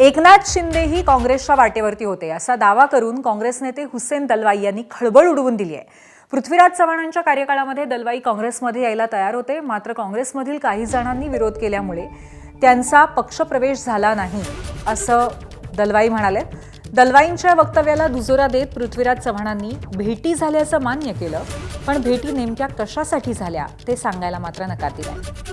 एकनाथ शिंदेही काँग्रेसच्या वाटेवरती होते असा दावा करून काँग्रेस नेते हुसेन दलवाई यांनी खळबळ उडवून दिली आहे। पृथ्वीराज चव्हाणांच्या कार्यकाळामध्ये दलवाई काँग्रेसमध्ये यायला तयार होते, मात्र काँग्रेसमधील काही जणांनी विरोध केल्यामुळे त्यांचा पक्षप्रवेश झाला नाही असं दलवाई म्हणाले। दलवाईंच्या वक्तव्याला दुजोरा देत पृथ्वीराज चव्हाणांनी भेटी झाल्याचं मान्य केलं, पण भेटी नेमक्या कशासाठी झाल्या ते सांगायला मात्र नकार दिलाय।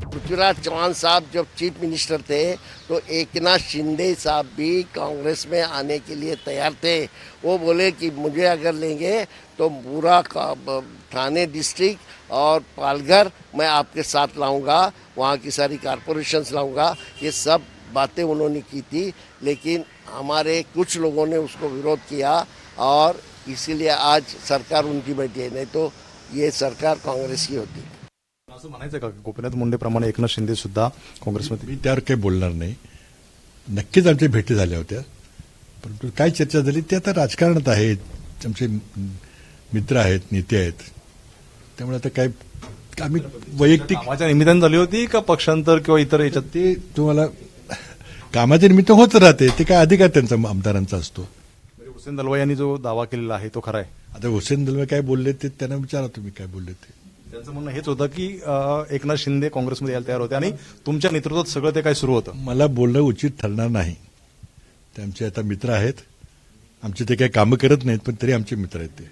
पृथ्वीराज चौहान साहब जब चीफ मिनिस्टर थे तो एकनाथ शिंदे साहब भी कांग्रेस में आने के लिए तैयार थे। वो बोले कि मुझे अगर लेंगे तो पूरा ठाणे डिस्ट्रिक्ट और पालघर मैं आपके साथ लाऊंगा, वहाँ की सारी कॉरपोरेशंस लाऊंगा। ये सब बातें उन्होंने की थी, लेकिन हमारे कुछ लोगों ने उसको विरोध किया और इसीलिए आज सरकार उनकी बैठी है, नहीं तो ये सरकार काँग्रेस की होती। असं म्हणायचं का गोपीनाथ मुंडेप्रमाणे एकनाथ शिंदे सुद्धा काँग्रेसमध्ये? मी त्यावर काही बोलणार नाही। नक्कीच आमच्या भेटी झाल्या होत्या, परंतु काय चर्चा झाली ते आता राजकारणात आहे। आमचे मित्र आहेत, नेते आहेत, त्यामुळे आता काय आम्ही वैयक्तिक कामाच्या निमित्ताने झाली होती का पक्षांतर किंवा इतर याच्यात? ते तुम्हाला कामाच्या निमित्त होत राहते, ते काय अधिकार त्यांचा आमदारांचा असतो। हुसेन दलवाई यांनी जो दावा केलेला आहे तो खरा आहे? आता हुसेन दलवाई काय बोलले ते त्यांना विचारा, तुम्ही काय बोलले ते। त्यांचं म्हणणं हेच होतं की एकनाथ शिंदे काँग्रेसमध्ये यायला तयार होते आणि तुमच्या नेतृत्वात सगळं ते काय सुरू होतं। मला बोलणं उचित ठरणार नाही। ते आमचे आता मित्र आहेत, आमचे ते काही कामं करत नाहीत, पण तरी आमचे मित्र आहेत ते।